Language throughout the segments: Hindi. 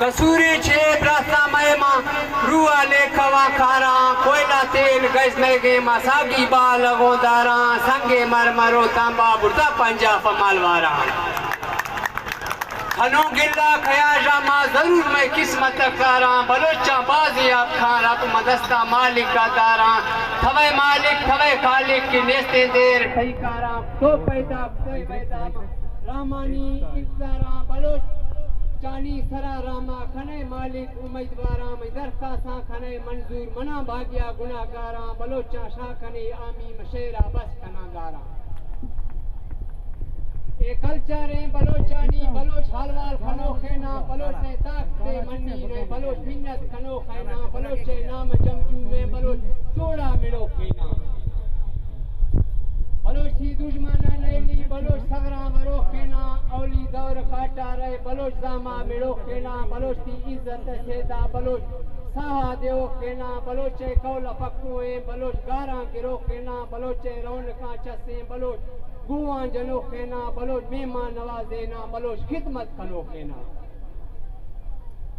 कसूरी छे प्रास्ता मयमा रुआ लेखवा खारा कोयला तेल गज लगे मसागी बा लगो दारा संगे मरमरो तांबा बुरदा पंजा पमालवारा खनो गिल्ला खया जामा जरूर मैं किस्मत कारा बलोचा बाजी आप खारा तो मदस्ता मालिक का दारा थवे मालिक थवे खालिक की नेस्ते देर सही कारा तो पैदा रामानी इफ्तारा बलोच चानी सरा रामा खने मालिक उम्मीदवारा मदरसा सा खने मंजूर मना भाग्या गुनाहगारा बलोचा शाह खने आमी मशेरा बस कनागारा ए कल्चर है बलोचानी बलोच हलवाल खनो खेना बलोच ने ताकते मन्नी ने बलोच मिन्नत खनो खेना बलोच नाम जमजू में बलोच तोड़ा मिलो खेना बलोच ही दुश्मना नैली बलोच सगरा मरो खेना औली दौर काटा रहे बलोच जामा मिलो खेना बलोच की इज्जत सेदा बलोच साहा देव खेना बलोच कौला पक्कू है बलोच गारा गिरो खेना बलोच रौनका चसे बलोच गुआ जनो खेना बलोच मेहमान नवाजेना बलोच खिदमत खनो खेना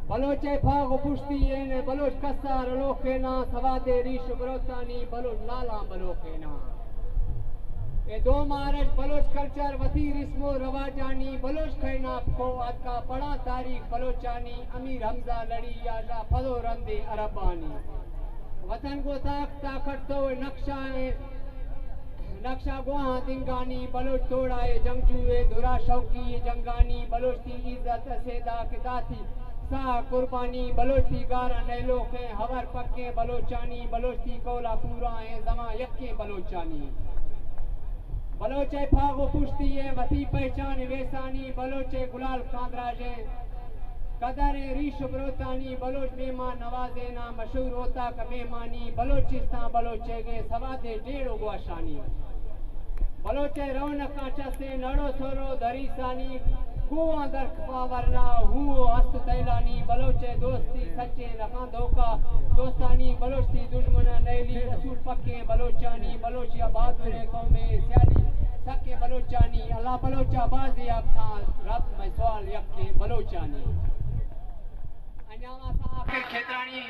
बलोच फाग पुश्ती ने बलोच कसार लो खेना सवादे रीश बरोतानी बलोच लाला बलो खेना ए दो मार्च बलोच कल्चर वसी रिस्मो रवाजानी बलोच खेना को आज का बड़ा तारीख बलोचानी अमीर हमजा लड़ी याजा फलो रंदे अरबानी वतन को ताकत तो नक्शा नक्शा गुहा दिंगानी बलोच तोड़ाए जंगजूए दुरा शौकी जंगानी बलोच की इज्जत सेदा किदाती सा कुर्बानी बलोच की गारा नैलो के हवर पक्के बलोचानी बलोच की कोला पूरा है जमा यक्के बलोचानी बलोच फागो पुश्ती है वती पहचान वेसानी बलोच गुलाल खांदराजे कदर रीश ब्रोतानी बलोच मेहमान नवाजेना मशहूर होता का मेहमानी बलोचिस्तान बलोचे के सवादे डेढ़ो गुआशानी बलोचे रौनक कांचा से नड़ो थोरो दरीसानी कुआं दरख पावरना हुओ हस्त तैलानी बलोचे दोस्ती सच्चे रखा धोखा दोस्तानी बलोची दुश्मना नैली असूल पक्के बलोचानी बलोचिया बहादुर कौमे सियाली सके बलोचानी अल्लाह बलोचा बाजी आपका रब में सवाल यक्के बलोचानी अन्यामा सा आखिर खेतरानी